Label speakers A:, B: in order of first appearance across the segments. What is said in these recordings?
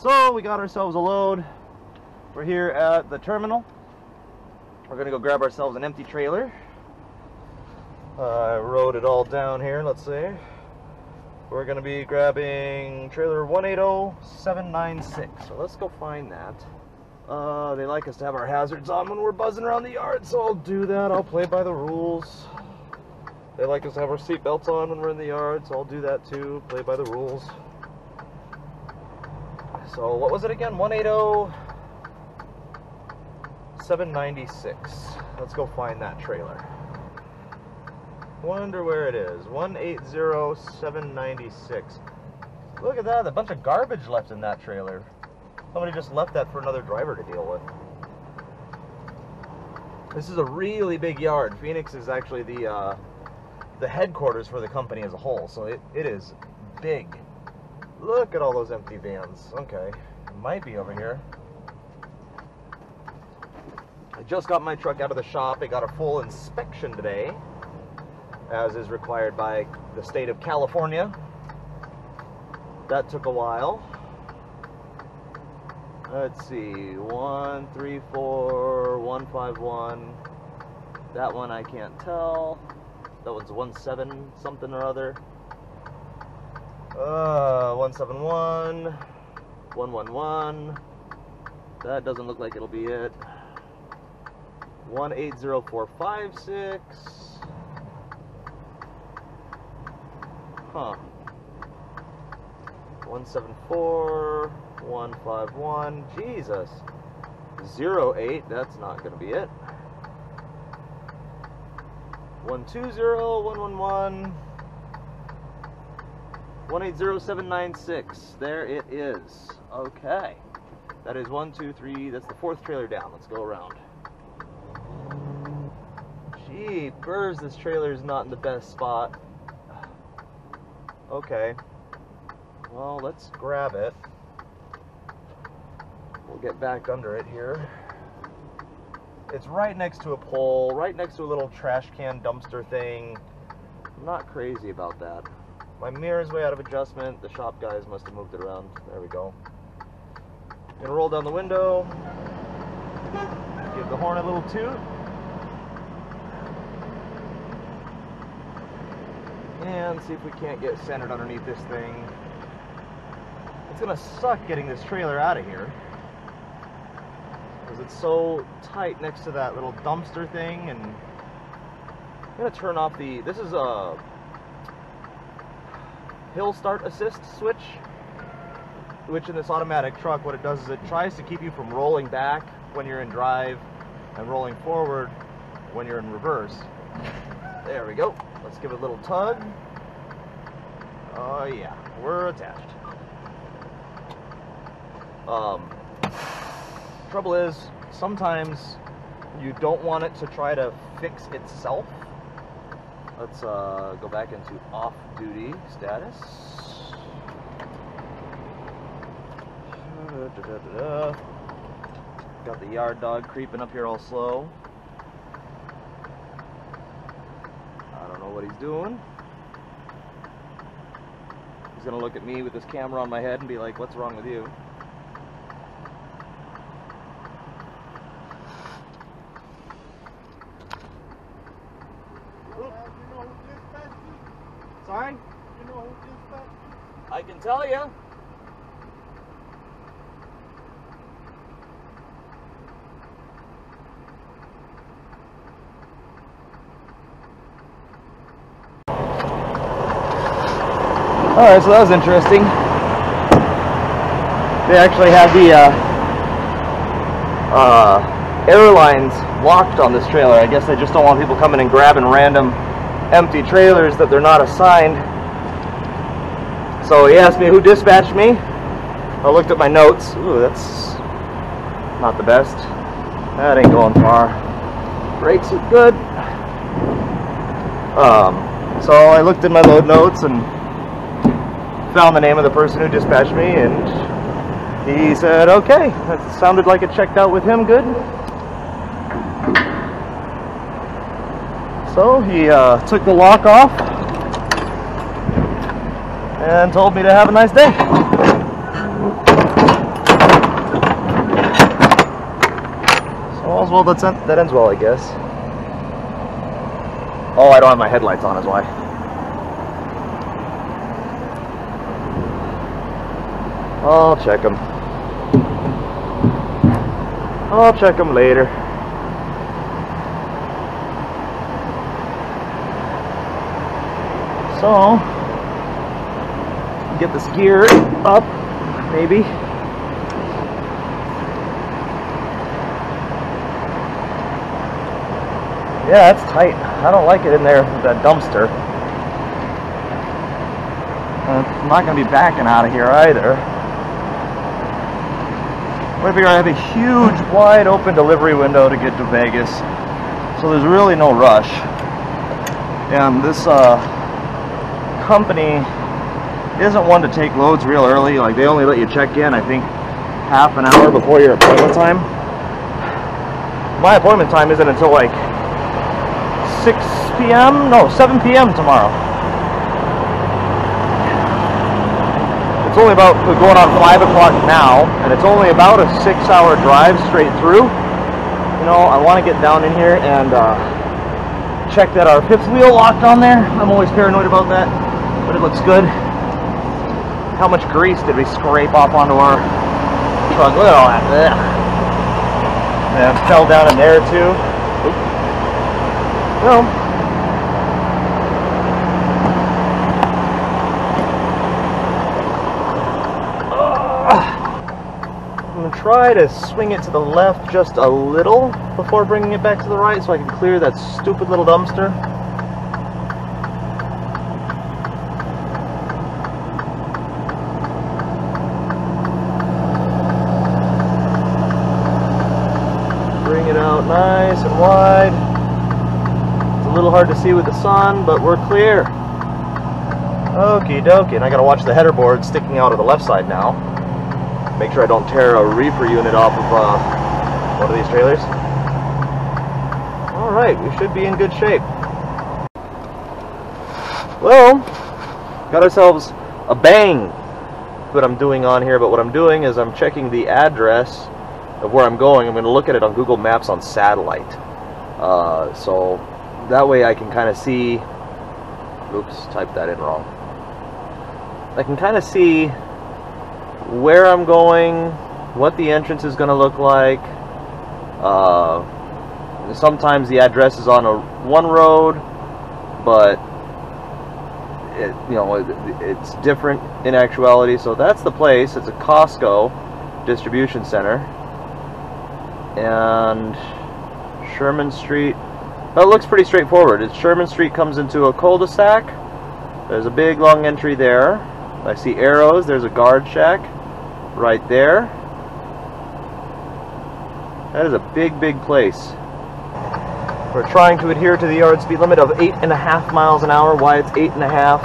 A: So we got ourselves a load. We're here at the terminal. We're gonna go grab ourselves an empty trailer. I wrote it all down here. Let's see. We're gonna be grabbing trailer 180796. So let's go find that. They like us to have our hazards on when we're buzzing around the yard, so I'll do that. I'll play by the rules. They like us to have our seat belts on when we're in the yard, so I'll do that too. Play by the rules. So what was it again? 180796. Let's go find that trailer. Wonder where it is. 180796. Look at that, a bunch of garbage left in that trailer. Somebody just left that for another driver to deal with. This is a really big yard. Phoenix is actually the headquarters for the company as a whole, so it is big. Look at all those empty vans. Okay, it might be over here. I just got my truck out of the shop. It got a full inspection today, as is required by the state of California. That took a while. Let's see, 134, 151. That one I can't tell. That one's 17 something or other. 171, 111. That doesn't look like it'll be it. 180456. Huh. 174, 151. Jesus. 08. That's not going to be it. 120, 111. 180796. There it is. Okay. That is 1, 2, 3. That's the fourth trailer down. Let's go around. Jeepers, this trailer is not in the best spot. Okay. Well, let's grab it. We'll get back under it here. It's right next to a pole, right next to a little trash can dumpster thing. I'm not crazy about that. My mirror's way out of adjustment. The shop guys must have moved it around. There we go. Gonna roll down the window. Give the horn a little toot. And see if we can't get centered underneath this thing. It's gonna suck getting this trailer out of here, because it's so tight next to that little dumpster thing. And I'm gonna turn off this is a hill start assist switch, which in this automatic truck, what it does is it tries to keep you from rolling back when you're in drive and rolling forward when you're in reverse. There we go. Let's give it a little tug. Oh yeah, we're attached. Trouble is, sometimes you don't want it to try to fix itself. Let's go back into off-duty status. Got the yard dog creeping up here all slow. I don't know what he's doing. He's gonna look at me with this camera on my head and be like, "What's wrong with you?" Sorry?
B: You know who dispatched you?
A: I can tell you. Alright, so that was interesting. They actually had the airlines locked on this trailer. I guess they just don't want people coming and grabbing random empty trailers that they're not assigned. So he asked me who dispatched me. I looked at my notes. Ooh, that's not the best. That ain't going far. Brakes are good. So I looked in my load notes and found the name of the person who dispatched me, and he said, okay, that sounded like it checked out with him good. So he took the lock off and told me to have a nice day. well. That ends well, I guess. Oh, I don't have my headlights on, is why. I'll check them. I'll check them later. So, get this gear up, maybe. Yeah, it's tight. I don't like it in there with that dumpster. I'm not going to be backing out of here either. I figure I have a huge, wide open delivery window to get to Vegas, so there's really no rush. And this company isn't one to take loads real early. Like, they only let you check in, I think, half an hour before your appointment time. My appointment time isn't until like 6 p.m. No, 7 p.m. tomorrow. It's only about going on 5 o'clock now, and it's only about a 6-hour drive straight through. You know, I want to get down in here and check that our fifth wheel locked on there. I'm always paranoid about that, but it looks good. How much grease did we scrape off onto our truck? Look at all that. Ugh. And it fell down in there too. Oop. Well, I'm going to try to swing it to the left just a little before bringing it back to the right so I can clear that stupid little dumpster. Bring it out nice and wide. It's a little hard to see with the sun, but we're clear. Okie dokie, and I gotta watch the header board sticking out of the left side now. Make sure I don't tear a reefer unit off of one of these trailers. Alright, we should be in good shape. Well, got ourselves a bang. What I'm doing on here, but what I'm doing is I'm checking the address of where I'm going. I'm going to look at it on Google Maps on satellite. So that way I can kind of see... Oops, typed that in wrong. I can kind of see where I'm going, what the entrance is going to look like. Sometimes the address is on one road, but it's different in actuality. So that's the place. It's a Costco distribution center, and Sherman Street. Well, it looks pretty straightforward. Sherman Street comes into a cul-de-sac. There's a big long entry there. I see arrows. There's a guard shack right there. That is a big, big place. We're trying to adhere to the yard speed limit of 8.5 miles an hour. Why it's 8.5,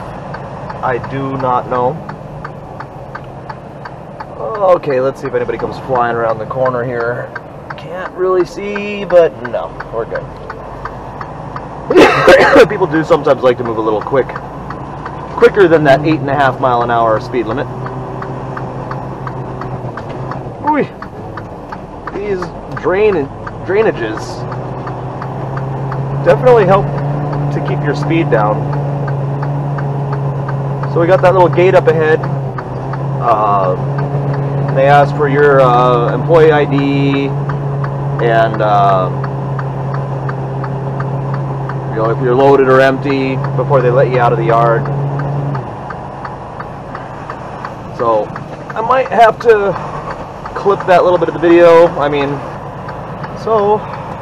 A: I do not know. Okay, let's see if anybody comes flying around the corner here. Can't really see, but no, we're good. People do sometimes like to move a little quicker than that 8.5 mile an hour speed limit. Ooh, these drainages definitely help to keep your speed down. So we got that little gate up ahead. They ask for your employee ID and if you're loaded or empty before they let you out of the yard. So I might have to clip that little bit of the video. So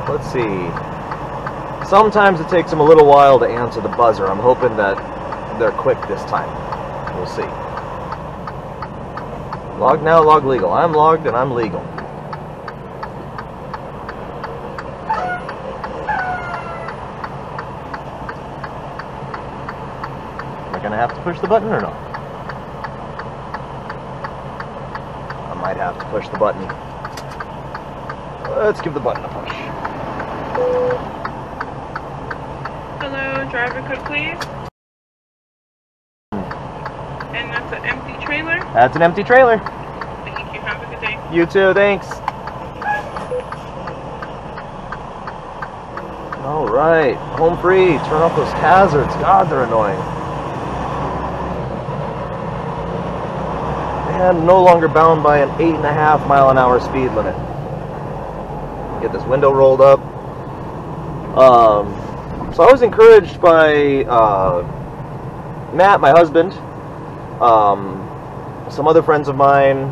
A: let's see. Sometimes it takes them a little while to answer the buzzer. I'm hoping that they're quick this time. We'll see. Log now, log legal. I'm logged and I'm legal. Am I going to have to push the button or not? I might have to push the button. Let's give the button a push.
C: Hello, driver code please. And that's an empty trailer?
A: That's an empty trailer.
C: Thank you, have a good day.
A: You too, thanks. All right, home free. Turn off those hazards. God, they're annoying. And no longer bound by an 8.5 mile an hour speed limit. Get this window rolled up. So I was encouraged by Matt, my husband, some other friends of mine,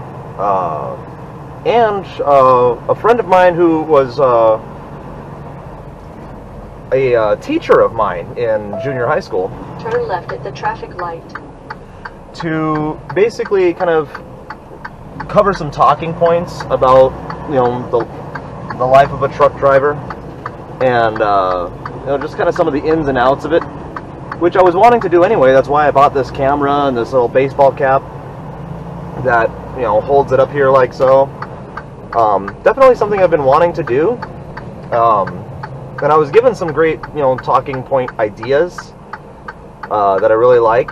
A: and a friend of mine who was a teacher of mine in junior high school.
D: Turn left at the traffic light.
A: To basically kind of cover some talking points about, you know, the life of a truck driver, and you know, just kind of some of the ins and outs of it, which I was wanting to do anyway. That's why I bought this camera and this little baseball cap that, you know, holds it up here like so. Definitely something I've been wanting to do, and I was given some great, you know, talking point ideas that I really like.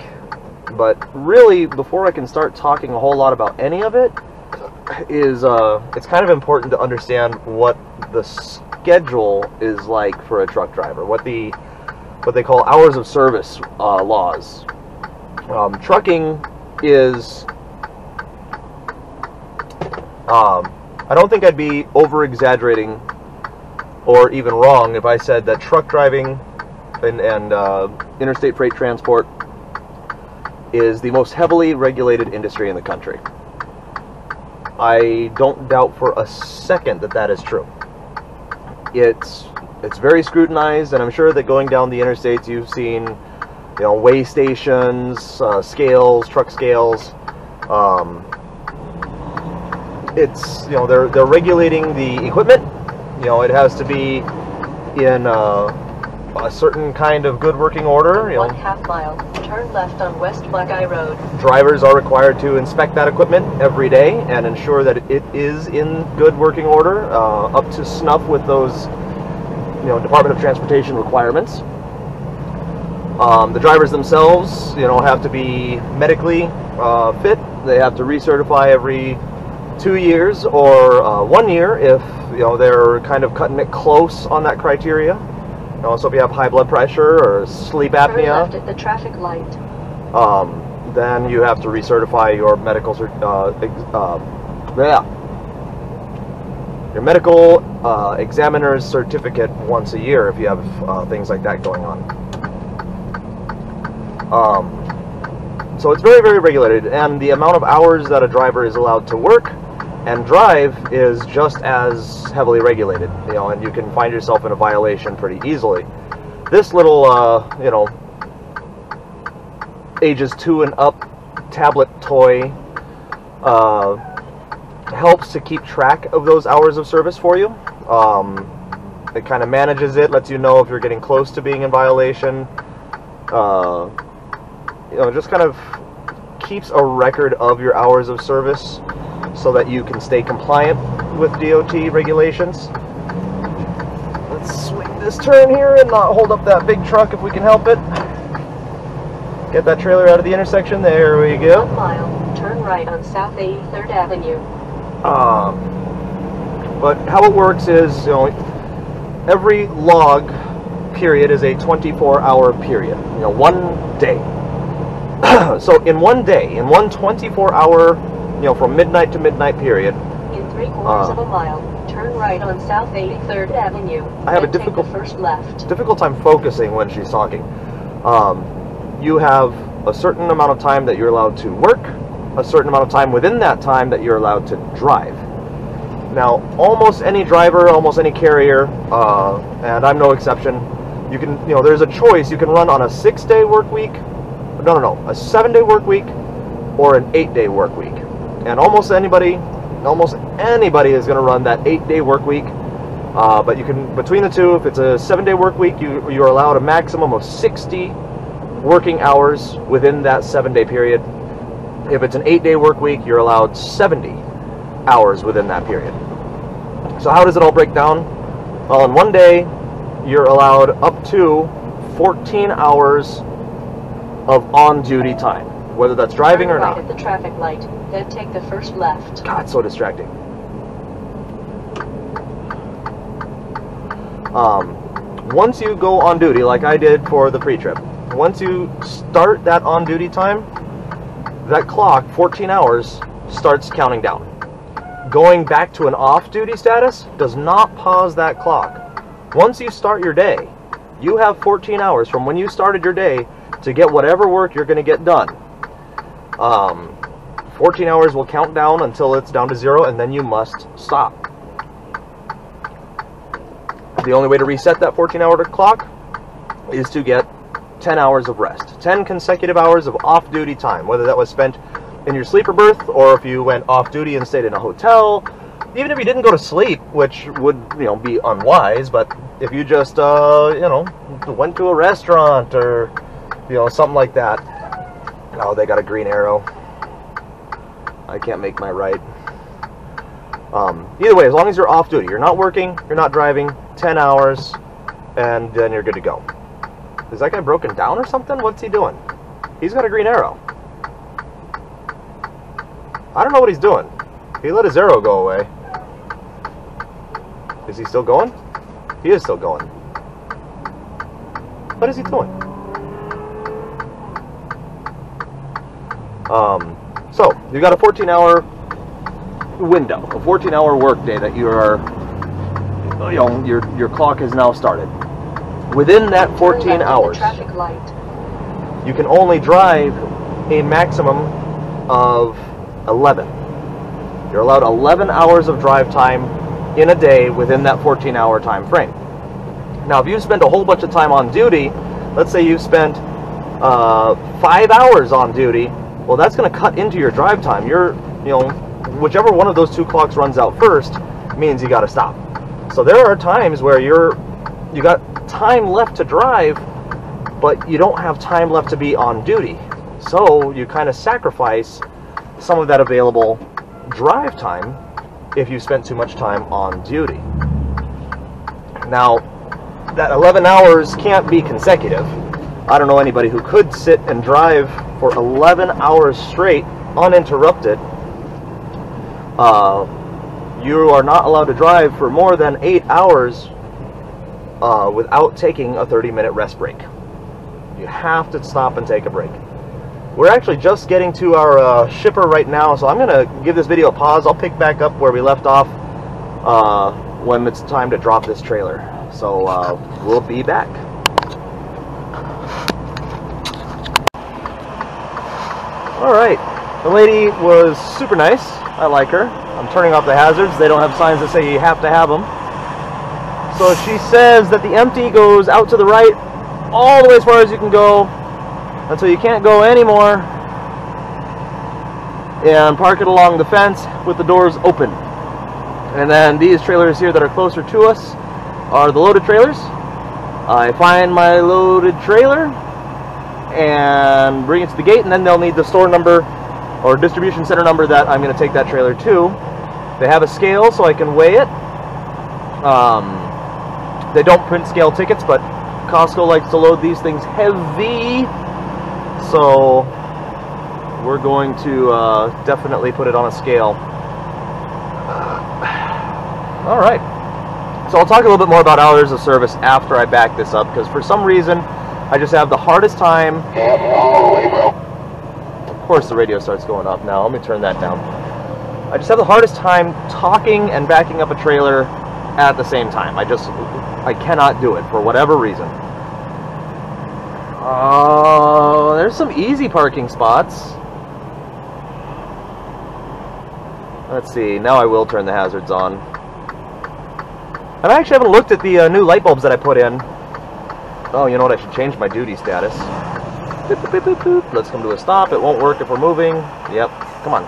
A: But really, before I can start talking a whole lot about any of it, it's kind of important to understand what the schedule is like for a truck driver, what they call hours of service laws. Trucking is, I don't think I'd be over-exaggerating or even wrong if I said that truck driving and interstate freight transport is the most heavily regulated industry in the country. I don't doubt for a second that that is true. It's very scrutinized, and I'm sure that going down the interstates you've seen, you know, weigh stations, scales, truck scales. It's, you know, they're regulating the equipment. You know, it has to be in a certain kind of good working order. You know,
D: 1/2 mile. Turn left on West Buckeye Road.
A: Drivers are required to inspect that equipment every day and ensure that it is in good working order, up to snuff with those, you know, Department of Transportation requirements. The drivers themselves, you know, have to be medically fit. They have to recertify every 2 years or 1 year if, you know, they're kind of cutting it close on that criteria. So if you have high blood pressure or sleep apnea,
D: Turn left at the traffic light.
A: then you have to recertify your medical your medical examiner's certificate once a year if you have things like that going on. So it's very, very regulated, and the amount of hours that a driver is allowed to work and drive is just as heavily regulated, you know, and you can find yourself in a violation pretty easily. This little, you know, ages 2 and up tablet toy helps to keep track of those hours of service for you. It kind of manages it, lets you know if you're getting close to being in violation. You know, just kind of keeps a record of your hours of service so that you can stay compliant with DOT regulations. Let's swing this turn here and not hold up that big truck if we can help it. Get that trailer out of the intersection. There we go.
D: 1 mile. Turn right on South 83rd Avenue.
A: But how it works is, you know, every log period is a 24-hour period. You know, 1 day. So in 1 day, in one 24-hour, you know, from midnight to midnight period.
D: In 3/4 of a mile, turn right on South 83rd Avenue.
A: I have a
D: take the first left.
A: difficult time focusing when she's talking. You have a certain amount of time that you're allowed to work, a certain amount of time within that time that you're allowed to drive. Now, almost any driver, almost any carrier, and I'm no exception, you can, you know, there's a choice. You can run on a 6-day work week, a 7-day work week, or an 8-day work week. And almost anybody is going to run that 8-day work week. But you can, between the two, if it's a 7-day work week, you're allowed a maximum of 60 working hours within that 7-day period. If it's an 8-day work week, you're allowed 70 hours within that period. So how does it all break down? Well, in 1 day, you're allowed up to 14 hours of on-duty time, whether that's driving
D: turn
A: or
D: right
A: not.
D: at the traffic light, then take the first left.
A: God, it's so distracting. once you go on duty, like I did for the pre-trip, once you start that on-duty time, that clock, 14 hours, starts counting down. Going back to an off-duty status does not pause that clock. Once you start your day, you have 14 hours from when you started your day to get whatever work you're going to get done. 14 hours will count down until it's down to 0, and then you must stop. The only way to reset that 14-hour clock is to get 10 hours of rest. 10 consecutive hours of off-duty time, whether that was spent in your sleeper berth or if you went off-duty and stayed in a hotel. Even if you didn't go to sleep, which would, be unwise, but if you just, went to a restaurant or, something like that. Oh, they got a green arrow. I can't make my right. Either way, as long as you're off duty, you're not working, you're not driving, 10 hours, and then you're good to go. Is that guy broken down or something? What's he doing? He's got a green arrow. I don't know what he's doing. He let his arrow go away. Is he still going? He is still going. What is he doing? So, you got a 14-hour window, a 14-hour workday that you are, your clock has now started. Within that 14 hours, you can only drive a maximum of 11. You're allowed 11 hours of drive time in a day within that 14-hour time frame. Now, if you spend a whole bunch of time on duty, let's say you spent 5 hours on duty, well, that's going to cut into your drive time. Whichever one of those two clocks runs out first means you got to stop. So there are times where you got time left to drive, but you don't have time left to be on duty. So you kind of sacrifice some of that available drive time if you spent too much time on duty. Now, that 11 hours can't be consecutive. I don't know anybody who could sit and drive for 11 hours straight, uninterrupted. You are not allowed to drive for more than 8 hours without taking a 30-minute rest break. You have to stop and take a break. We're actually just getting to our shipper right now, so I'm going to give this video a pause. I'll pick back up where we left off when it's time to drop this trailer. So we'll be back. Alright, the lady was super nice. I like her. I'm turning off the hazards. They don't have signs that say you have to have them. So she says that the empty goes out to the right all the way as far as you can go until you can't go anymore, and park it along the fence with the doors open. And then these trailers here that are closer to us are the loaded trailers. I find my loaded trailer and bring it to the gate, and then they'll need the store number or distribution center number that I'm going to take that trailer to. They have a scale so I can weigh it. They don't print scale tickets, but Costco likes to load these things heavy, so we're going to definitely put it on a scale. Alright, so I'll talk a little bit more about hours of service after I back this up, because for some reason I just have the hardest time. Of course the radio starts going up now. Let me turn that down. I just have the hardest time talking and backing up a trailer at the same time. I cannot do it for whatever reason. Oh, there's some easy parking spots. Let's see, now I will turn the hazards on. And I actually haven't looked at the new light bulbs that I put in. Oh, you know what? I should change my duty status. Boop, boop, boop, boop, boop. Let's come to a stop. It won't work if we're moving. Yep. Come on.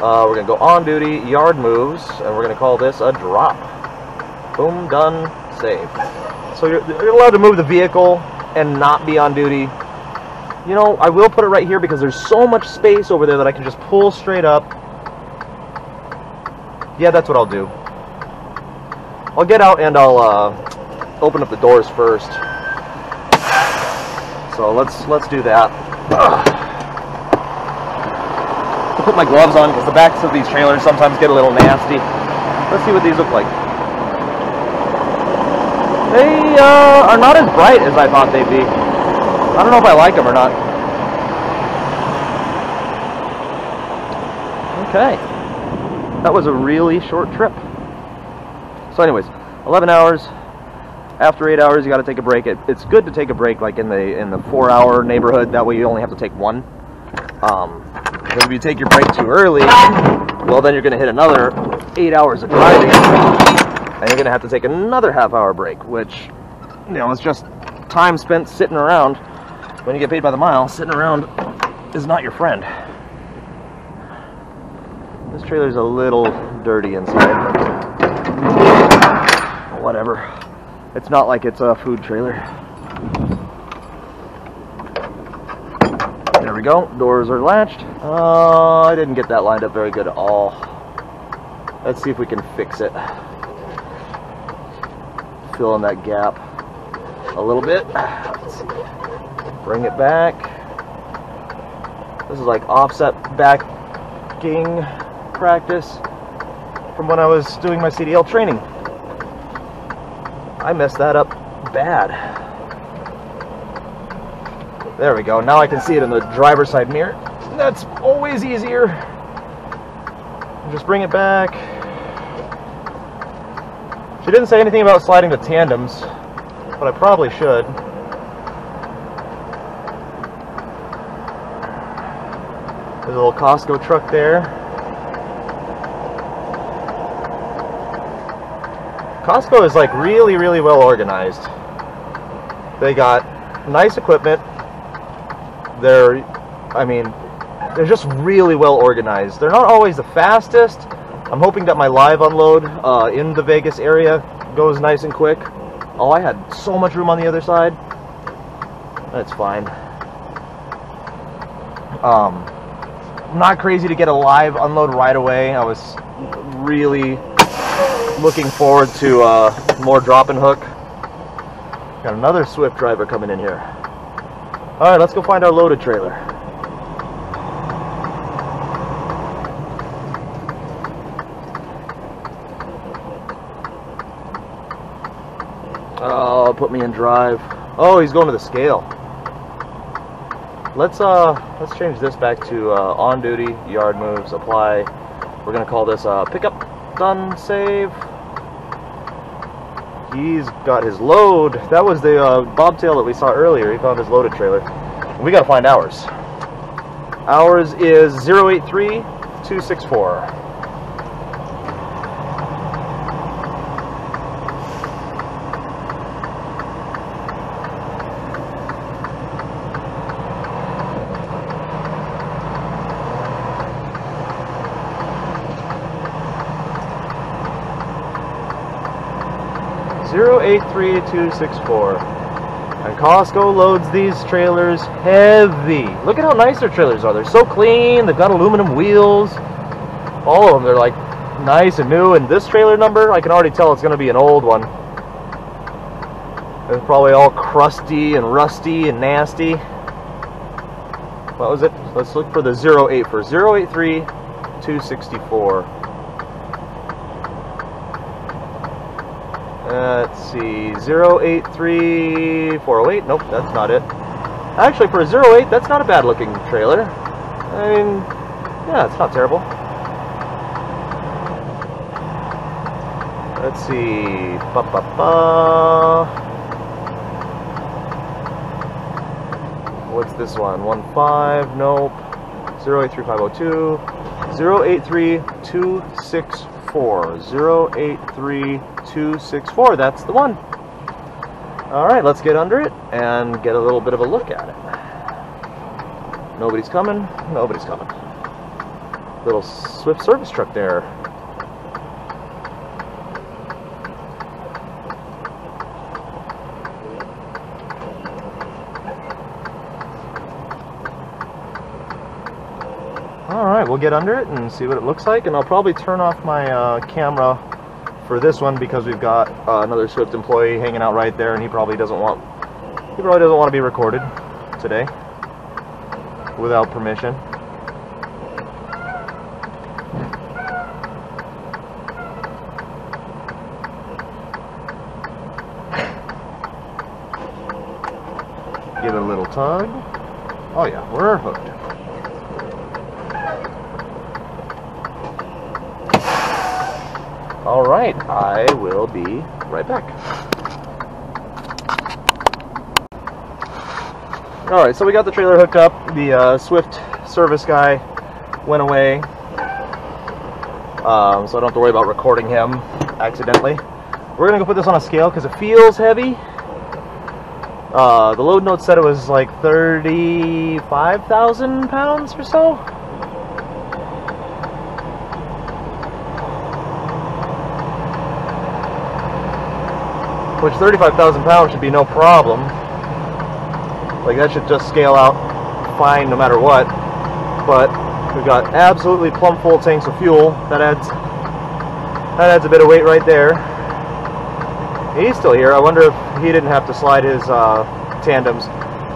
A: We're going to go on duty, yard moves, and we're going to call this a drop. Boom, done, save. So you're allowed to move the vehicle and not be on duty. You know, I will put it right here because there's so much space over there that I can just pull straight up. Yeah, that's what I'll do. I'll get out and I'll open up the doors first. So let's do that. I'll put my gloves on because the backs of these trailers sometimes get a little nasty. Let's see what these look like. They are not as bright as I thought they'd be. I don't know if I like them or not. Okay. That was a really short trip. So anyways, 11 hours. After 8 hours, you got to take a break. It's good to take a break like in the 4-hour neighborhood. That way you only have to take one. If you take your break too early, well then you're going to hit another 8 hours of driving. And you're going to have to take another half-hour break, which, you know, it's just time spent sitting around. When you get paid by the mile, sitting around is not your friend. This trailer's a little dirty inside, but whatever. It's not like it's a food trailer. There we go. Doors are latched. I didn't get that lined up very good at all. Let's see if we can fix it. Fill in that gap a little bit. Let's see. Bring it back. This is like offset backing practice from when I was doing my CDL training. I messed that up bad. There we go. Now I can see it in the driver's side mirror. That's always easier. Just bring it back. She didn't say anything about sliding the tandems, but I probably should. There's a little Costco truck there. Costco is like really, really well organized. They got nice equipment. They're just really well organized. They're not always the fastest. I'm hoping that my live unload in the Vegas area goes nice and quick. Oh, I had so much room on the other side. That's fine. Not crazy to get a live unload right away. I was really looking forward to more drop and hook. Got another Swift driver coming in here. Alright, let's go find our loaded trailer. Oh, put me in drive. Oh, he's going to the scale. Let's change this back to on duty, yard moves, apply. We're gonna call this pickup done save. He's got his load. That was the bobtail that we saw earlier. He found his loaded trailer. We gotta find ours. Ours is 083264. 083264. And Costco loads these trailers heavy. Look at how nice their trailers are. They're so clean. They've got aluminum wheels. All of them, they're like nice and new. And this trailer number, I can already tell it's going to be an old one. It's probably all crusty and rusty and nasty. What was it? Let's look for the 08 for 083264. Let's see, 083408. Nope, that's not it. Actually, for a 08, that's not a bad looking trailer. I mean, yeah, it's not terrible. Let's see. What's this one? 15? Nope. 083502. 083264. 083264. That's the one. Alright, let's get under it and get a little bit of a look at it. Nobody's coming. Nobody's coming. Little Swift service truck there. Alright, we'll get under it and see what it looks like, and I'll probably turn off my camera for this one because we've got another Swift employee hanging out right there, and he probably doesn't want to be recorded today without permission. little tug. Oh yeah, we're hooked. All right, I will be right back. All right, so we got the trailer hooked up. The Swift service guy went away, so I don't have to worry about recording him accidentally. We're gonna go put this on a scale because it feels heavy. The load note said it was like 35,000 pounds or so. Which 35,000 pounds should be no problem. Like that should just scale out fine no matter what. But we've got absolutely plumb full tanks of fuel. That adds a bit of weight right there. He's still here. I wonder if he didn't have to slide his tandems.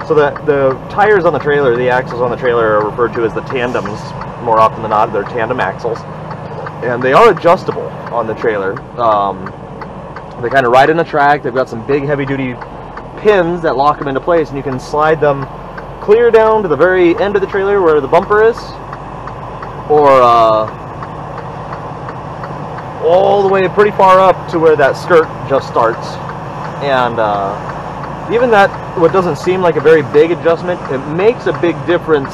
A: So the tires on the trailer, the axles on the trailer are referred to as the tandems more often than not. They're tandem axles. And they are adjustable on the trailer. They kind of ride in the track. They've got some big heavy duty pins that lock them into place, and you can slide them clear down to the very end of the trailer where the bumper is, or all the way pretty far up to where that skirt just starts. And even that, what doesn't seem like a very big adjustment, it makes a big difference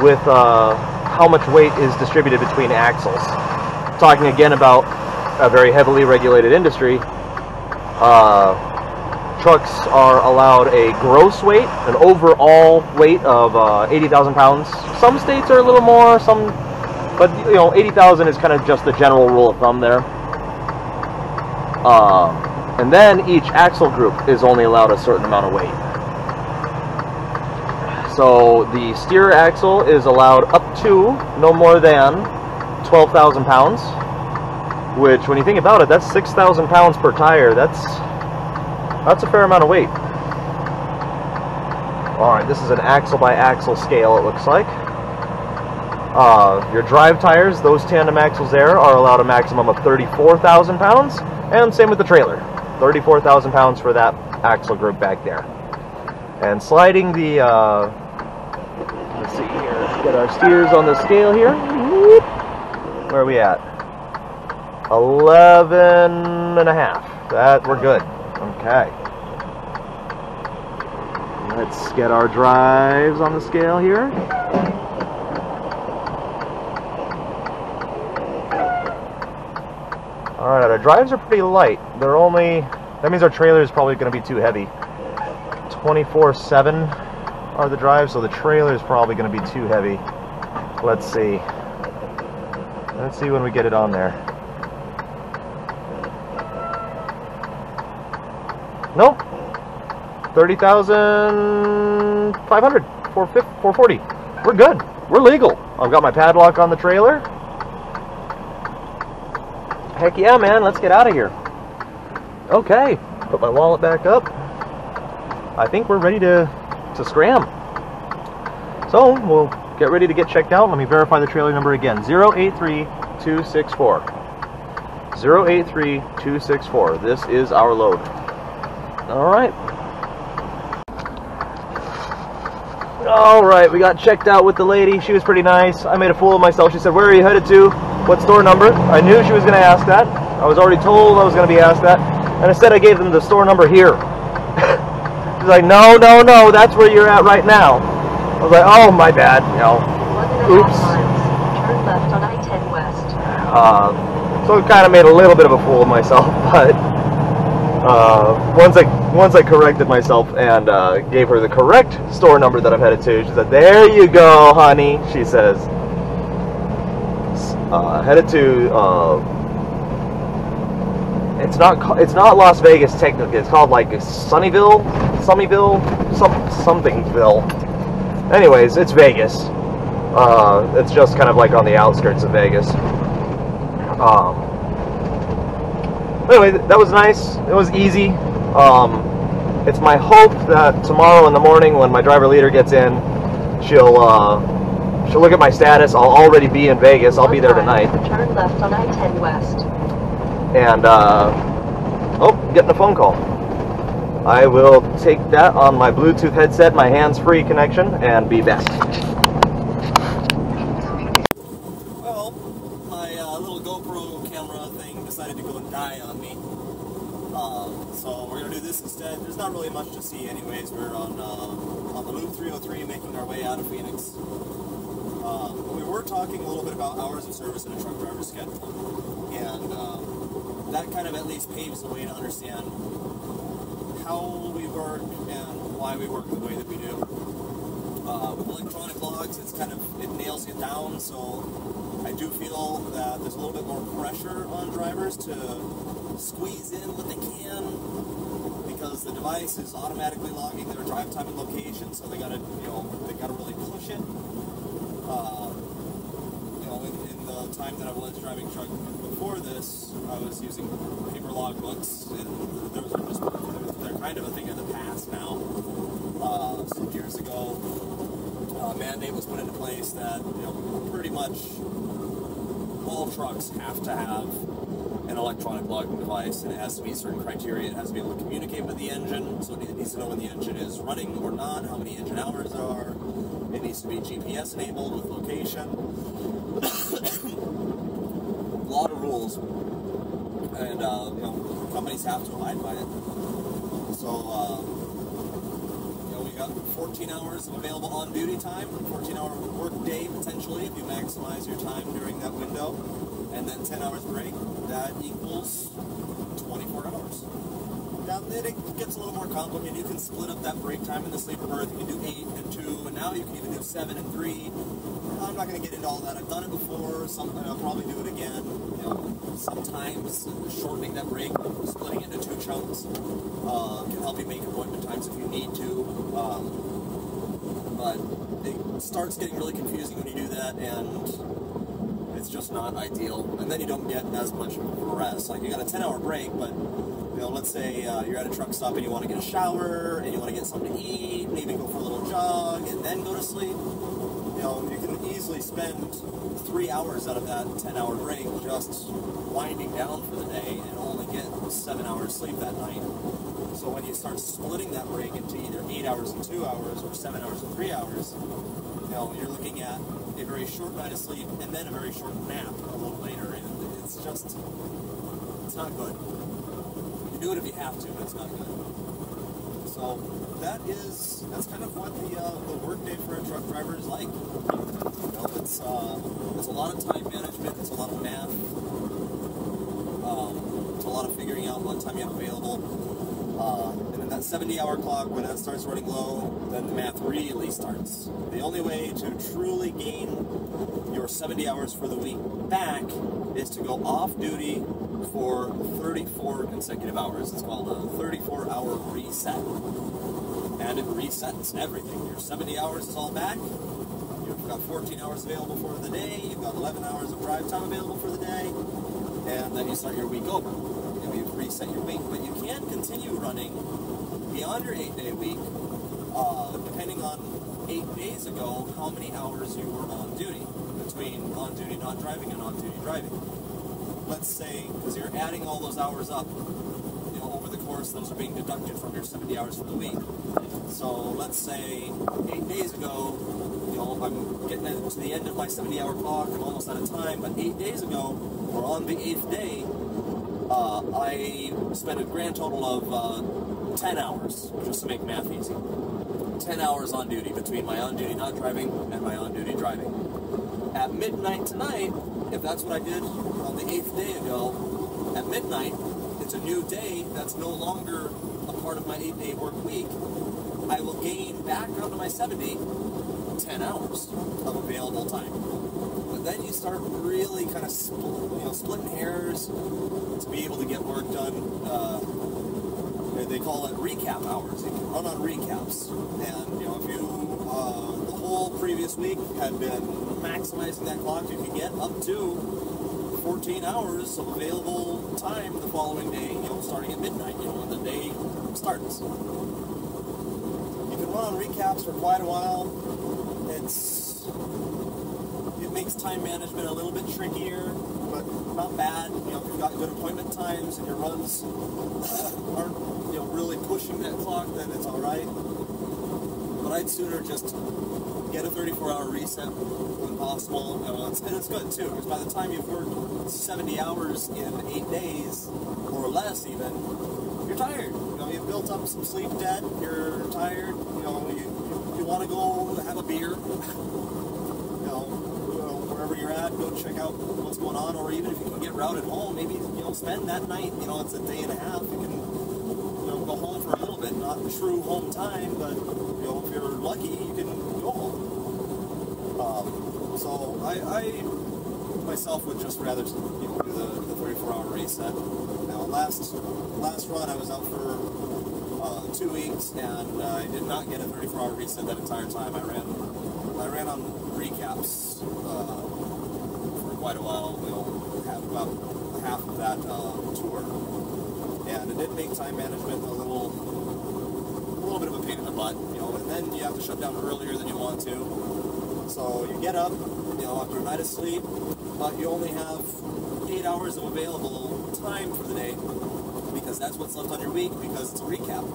A: with how much weight is distributed between axles. Talking again about a very heavily regulated industry, trucks are allowed a gross weight, an overall weight of 80,000 pounds. Some states are a little more, some, but you know, 80,000 is kind of just the general rule of thumb there. And then each axle group is only allowed a certain amount of weight. So the steer axle is allowed up to no more than 12,000 pounds, which when you think about it, that's 6,000 pounds per tire. That's a fair amount of weight. Alright, this is an axle by axle scale, it looks like. Your drive tires, those tandem axles there, are allowed a maximum of 34,000 pounds, and same with the trailer. 34,000 pounds for that axle group back there. And sliding the, let's see here, let's get our steers on the scale here. Where are we at? 11.5. That, we're good. Okay. Let's get our drives on the scale here. Alright, our drives are pretty light. They're only, that means our trailer is probably going to be too heavy. 24/7 are the drives, so the trailer is probably going to be too heavy. Let's see. Let's see when we get it on there. Nope. 30,500. 440. We're good. We're legal. I've got my padlock on the trailer. Heck yeah, man. Let's get out of here. Okay. Put my wallet back up. I think we're ready to scram. So, we'll get ready to get checked out. Let me verify the trailer number again. 083264. 083264. This is our load. Alright. Alright, we got checked out with the lady. She was pretty nice. I made a fool of myself. She said, "Where are you headed to? What store number?" I knew she was going to ask that. I was already told I was going to be asked that. And instead I gave them the store number here. She's like, no, that's where you're at right now. I was like, oh, my bad. You know, oops.
D: Turn left on I-10 West.
A: So I kind of made a little bit of a fool of myself, but once I corrected myself and gave her the correct store number that I'm headed to, she said, "There you go, honey." She says, headed to it's not Las Vegas technically. It's called like Sunnyville, somethingville. Anyways, it's Vegas. It's just kind of like on the outskirts of Vegas. Anyway, that was nice. It was easy. It's my hope that tomorrow in the morning when my driver leader gets in, she'll look at my status. I'll already be in Vegas. I'll be there tonight.
D: Turn left on I-10 West.
A: And, oh, getting a phone call. I will take that on my Bluetooth headset, my hands-free connection, and be back.
B: Well, my little GoPro camera thing decided to go and die on me. So we're going to do this instead. There's not really much to see anyways. We're on the Loop 303 making our way out of Phoenix. We were talking a little bit about hours of service in a truck driver's schedule. And that kind of at least paves the way to understand how we work and why we work the way that we do. With electronic logs, it nails you down, so I do feel that there's a little bit more pressure on drivers to squeeze in what they can, because the device is automatically logging their drive time and location, so they gotta really push it. In the time that I was driving truck before this, I was using paper logbooks, and they're kind of a thing of the past now. Some years ago, a mandate was put into place that pretty much all trucks have to have an electronic logging device, and it has to meet certain criteria. It has to be able to communicate with the engine, so it needs to know when the engine is running or not, how many engine hours there are. It needs to be GPS enabled with location. A lot of rules, and companies have to abide by it. So we got 14 hours of available on-duty time, 14-hour work day potentially if you maximize your time during that window, and then 10 hours break. That equals 24 hours. Now then it gets a little more complicated. You can split up that break time in the sleeper berth. You can do 8 and 2, and now you can even do 7 and 3. I'm not going to get into all that. I've done it before. I'll probably do it again. Sometimes shortening that break, splitting it into 2 chunks, can help you make appointment times if you need to. But it starts getting really confusing when you do that, and it's just not ideal. And then you don't get as much rest. Like, you got a 10-hour break, but let's say you're at a truck stop and you want to get a shower, and you want to get something to eat, maybe go for a little jog, and then go to sleep. You can easily spend 3 hours out of that 10-hour break just winding down for the day and only get 7 hours sleep that night. So when you start splitting that break into either 8 hours and 2 hours or 7 hours and 3 hours, you're looking at a very short night of sleep and then a very short nap a little later, and it's not good. You can do it if you have to, but it's not good. So that's kind of what the work day for a truck driver is like. It's a lot of time management, it's a lot of math, it's a lot of figuring out what time you have available. And then that 70-hour clock, when that starts running low, then the math really starts. The only way to truly gain your 70 hours for the week back is to go off duty for 34 consecutive hours. It's called a 34-hour reset. And it resets everything. Your 70 hours is all back. You've got 14 hours available for the day. You've got 11 hours of drive time available for the day. And then you start your week over. You've reset your week. But you can continue running beyond your 8-day week, depending on 8 days ago, how many hours you were on duty, between on-duty not driving and on-duty driving. Let's say, because you're adding all those hours up, over the course, those are being deducted from your 70 hours for the week. So let's say 8 days ago, I'm getting to the end of my 70-hour clock, I'm almost out of time, but 8 days ago, or on the 8th day, I spent a grand total of 10 hours, just to make math easy. 10 hours on duty, between my on-duty not driving and my on-duty driving. At midnight tonight, if that's what I did on the 8th day ago, at midnight, it's a new day that's no longer a part of my 8-day work week. I will gain back onto my 70 10 hours of available time. But then you start really kind of splitting hairs to be able to get work done. They call it recap hours. You can run on recaps. And if you the whole previous week had been maximizing that clock, you can get up to 14 hours of available time the following day, starting at midnight, when the day starts. You can run on recaps for quite a while. It makes time management a little bit trickier, but not bad. If you've got good appointment times and your runs aren't, really pushing that clock, then it's all right. But I'd sooner just get a 34-hour reset when possible. And it's good too, because by the time you've worked 70 hours in 8 days, or less even, you're tired. You've built up some sleep debt, you're tired, you want to go have a beer. Wherever you're at, go check out what's going on, or even if you can get routed home, maybe, spend that night, it's a day and a half, you can, go home for a little bit, not true home time, but, if you're lucky, you can go home. So I myself would just rather, do the 34-hour reset. Now, last run, I was out for 2 weeks, and I did not get a 34-hour reset that entire time. I ran on recaps for quite a while. We'll have about half of that tour, and it did make time management a little bit of a pain in the butt. And then you have to shut down earlier than you want to. So you get up, after a night of sleep, but you only have 8 hours of available time for the day, because that's what's left on your week, because it's a recap.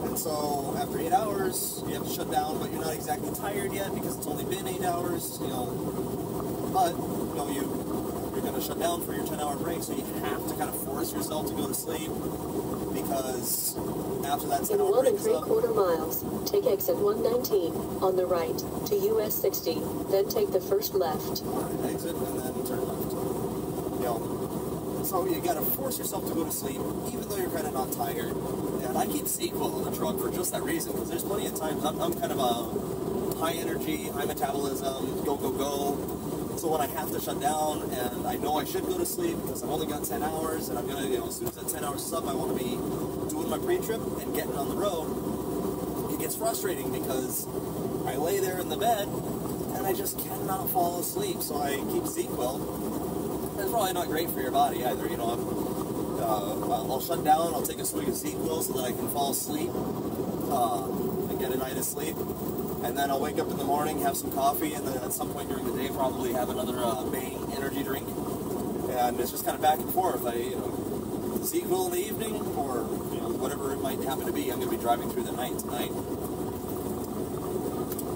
B: And so after 8 hours, you have to shut down, but you're not exactly tired yet because it's only been 8 hours, but you're going to shut down for your 10-hour break, so you have to kind of force yourself to go to sleep, because after that 10-hour break is up,
D: in 1 3/4 miles, take exit 119 on the right to US 60, then take the first left.
B: Exit and then turn left. So you gotta force yourself to go to sleep, even though you're kind of not tired. And I keep sequel in the truck for just that reason, because there's plenty of times I'm kind of a high energy, high metabolism, go, go, go. So when I have to shut down, and I know I should go to sleep because I've only got 10 hours, and I'm gonna, as soon as that 10 hours is up, I want to be doing my pre-trip and getting on the road. It gets frustrating because I lay there in the bed and I just cannot fall asleep. So I keep sequel. It's probably not great for your body either. I'll shut down, I'll take a swig of sequel so that I can fall asleep and get a night of sleep. And then I'll wake up in the morning, have some coffee, and then at some point during the day probably have another Bang energy drink. And it's just kind of back and forth. Sequel in the evening, or whatever it might happen to be. I'm going to be driving through the night tonight.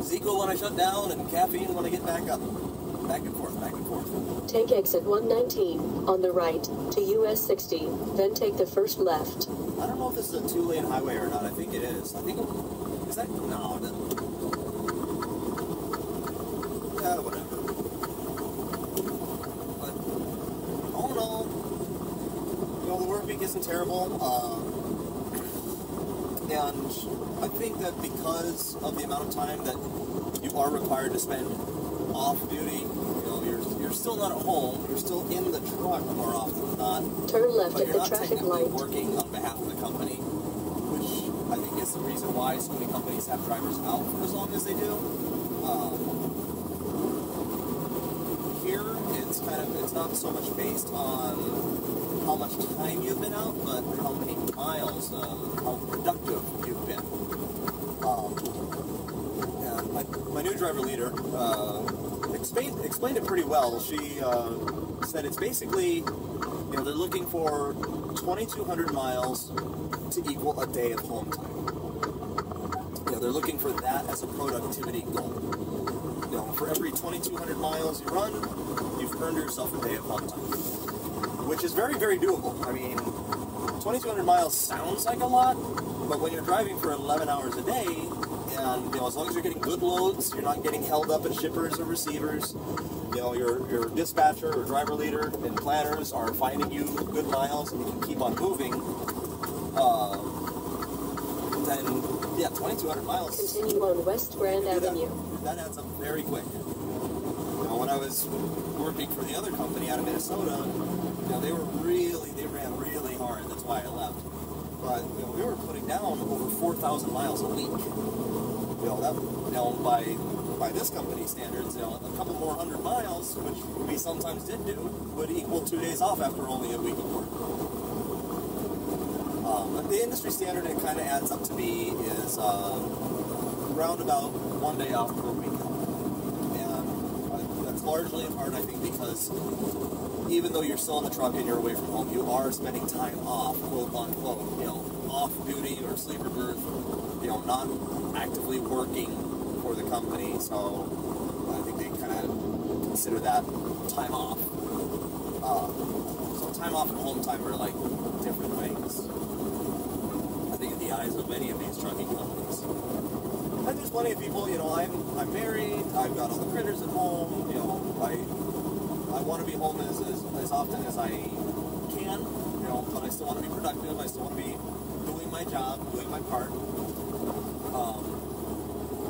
B: Sequel when I shut down, and caffeine when I get back up. Back and forth, back and forth.
D: Take exit 119 on the right to US 60, then take the first left.
B: I don't know if this is a 2-lane highway or not. I think it is. I think is that? No, it isn't. Yeah, whatever. But all in all, the work week isn't terrible. And I think that because of the amount of time that you are required to spend off duty, you're still not at home. You're still in the truck more often than not.
D: Turn left
B: but
D: at
B: you're
D: the
B: not
D: traffic
B: technically
D: light.
B: working on behalf of the company, which I think is the reason why so many companies have drivers out for as long as they do. Here, it's not so much based on how much time you've been out, but how many miles, how productive you've been. And my new driver leader explained it pretty well. She said it's basically, they're looking for 2,200 miles to equal a day of home time. They're looking for that as a productivity goal. For every 2,200 miles you run, you've earned yourself a day of home time, which is very, very doable. I mean, 2,200 miles sounds like a lot, but when you're driving for 11 hours a day, and as long as you're getting good loads, you're not getting held up at shippers or receivers, your dispatcher or driver leader and planners are finding you good miles and you can keep on moving, then, 2,200 miles.
D: Continue on West Grand Avenue.
B: That adds up very quick. When I was working for the other company out of Minnesota, they ran really hard. That's why I left. But we were putting down over 4,000 miles a week. By this company standards, a couple more 100 miles, which we sometimes did do, would equal 2 days off after only a week of work. But the industry standard it kind of adds up to be is around about 1 day off per week. And that's largely in part, I think, because even though you're still in the truck and you're away from home, you are spending time off, quote unquote, you know, off duty or sleeper berth, you know, not actively working for the company. So I think they kind of consider that time off. So time off and home time are like different things, I think, in the eyes of many of these trucking companies. And there's plenty of people, you know, I'm married, I've got all the critters at home, you know, I want to be home as often as I can, you know, but I still want to be productive, I still want to be doing my job, doing my part,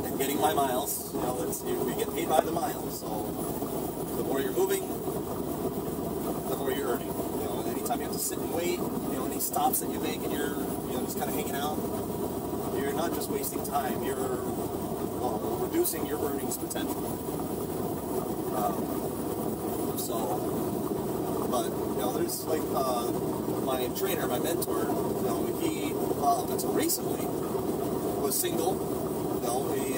B: and getting my miles. You know, we get paid by the miles, so the more you're moving, the more you're earning. You know, anytime you have to sit and wait, you know, any stops that you make and you're, you know, just kind of hanging out, you're not just wasting time, you're reducing your earnings potential. But, you know, there's like my trainer, my mentor, you know, he, until recently, was single. You know, he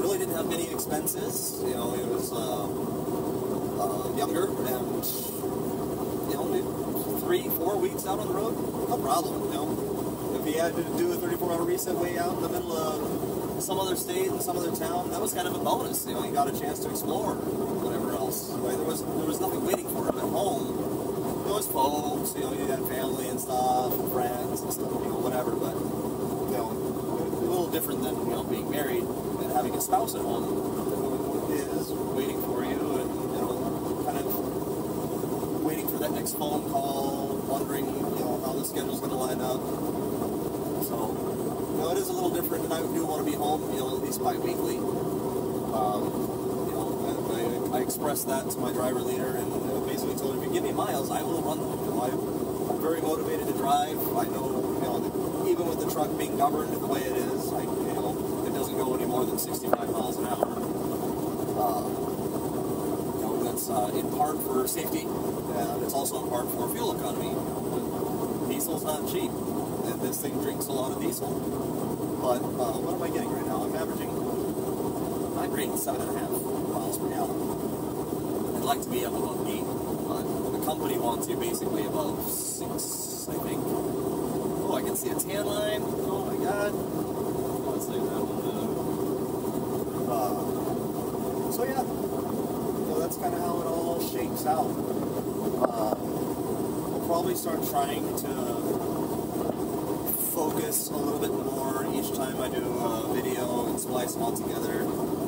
B: really didn't have many expenses. You know, he was younger and, you know, 3-4 weeks out on the road, no problem, you know. If he had to do a 34-hour reset way out in the middle of some other state and some other town, that was kind of a bonus. You know, he got a chance to explore whatever else. Right? There was nothing waiting for him at home. There was folks, you know, he had family and stuff, and friends and stuff, you know, whatever. But, you know, a little different than, you know, being married and having a spouse at home who is waiting for you and, you know, kind of waiting for that next phone call, wondering, you know, how the schedule's going to line up. So, you know, it is a little different, and I do want to be home, you know, at least bi-weekly. You know, and I expressed that to my driver leader, and basically told him, if you give me miles, I will run them. You know, I'm very motivated to drive. I know, you know, that even with the truck being governed the way it is, like, you know, it doesn't go any more than 65 miles an hour. You know, that's in part for safety, and it's also in part for fuel economy. Diesel's not cheap, and this thing drinks a lot of diesel. But what am I getting right now? I'm averaging, I'm rating 7.5 miles per gallon. I'd like to be up above 8, but the company wants you basically above 6, I think. Oh, I can see a tan line. Oh my god. Let's leave that one down. So yeah, so that's kind of how it all shakes out. We'll probably start trying to focus a little bit more each time I do a video and splice them all together.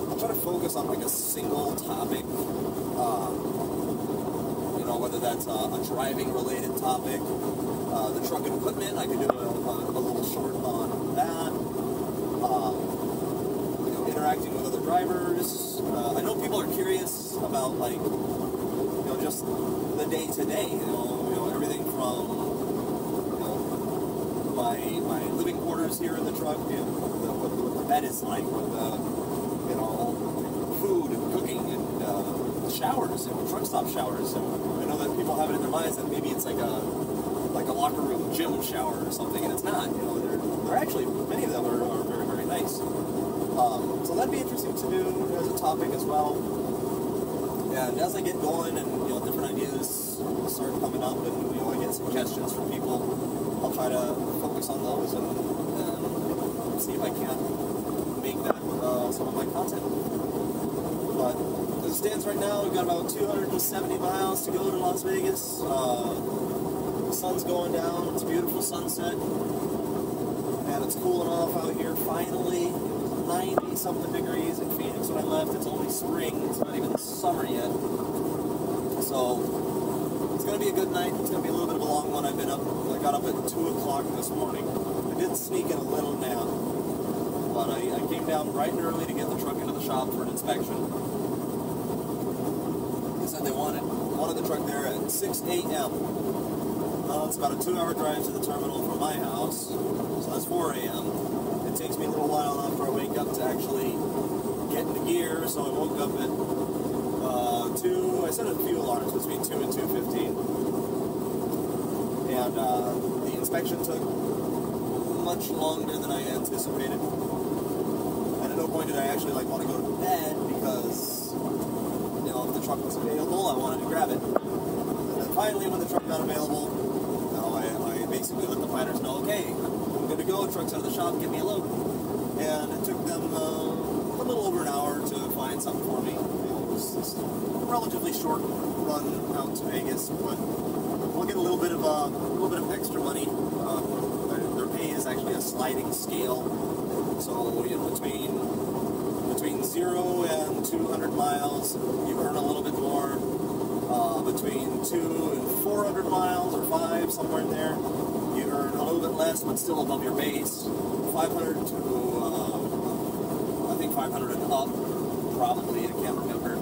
B: I'll try to focus on like a single topic, you know, whether that's a driving related topic, the truck and equipment, I could do a little short on that, you know, interacting with other drivers. I know people are curious about, like, you know, just the day-to-day, you know, everything from, my living quarters here in the truck, you know, what the bed is like, what the, you know, food and cooking and showers, you know, truck stop showers. And I know that people have it in their minds that maybe it's like a locker room gym shower or something, and it's not. You know, they're actually, many of them are very, very nice. So that'd be interesting to do as a topic as well. And as I get going and, you know, different ideas start coming up and, you know, I get suggestions from people, I'll try to focus on those and see if I can make that some of my content. But as it stands right now, we've got about 270 miles to go to Las Vegas. The sun's going down, it's a beautiful sunset, and it's cooling off out here finally. It was 90-something degrees in Phoenix when I left. It's only spring, it's not even summer yet. So it's going to be a good night. It's going to be a little bit of a long one. I got up at 2 o'clock this morning. I did sneak in a little nap, but I came down bright and early to get the truck into the shop for an inspection. They said they wanted the truck there at 6 a.m. It's about a 2-hour drive to the terminal from my house, so that's 4 a.m. It takes me a little while after I wake up to actually get into gear, so I woke up at 2, I set a few alarms between 2 and 2:15. And the inspection took much longer than I anticipated. And at no point did I actually want to go to bed because, you know, if the truck was available, I wanted to grab it. And then finally, when the truck got available, I basically let the finders know, okay, I'm good to go, truck's out of the shop, give me a load. And it took them a little over an hour to find something for me. It was this relatively short run out to Vegas, but we'll get a little bit of extra money. Their pay is actually a sliding scale, so you know, between 0 and 200 miles, you earn a little bit more. Between 2 and 400 miles, or 5, somewhere in there, you earn a little bit less, but still above your base. 500 to, I think 500 and up, probably, I can't remember.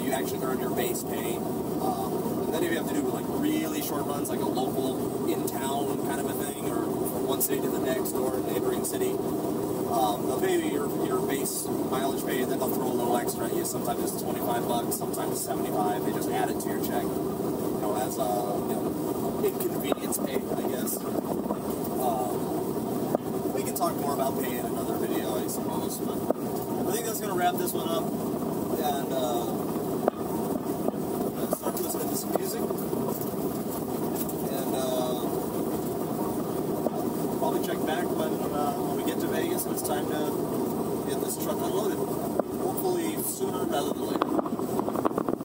B: You actually earn your base pay. And then if you have to do like really short runs, like a local in-town kind of a thing, or from one city to the next, or a neighboring city, they'll pay you your base mileage pay, and then they'll throw a little extra at you. Sometimes it's $25, sometimes it's $75. They just add it to your check, you know, as inconvenience pay, I guess. We can talk more about pay in another video, I suppose, but I think that's going to wrap this one up, and I'm going to start listening to some music, and probably check back when we get to Vegas and it's time to get this truck unloaded. Hopefully sooner rather than later.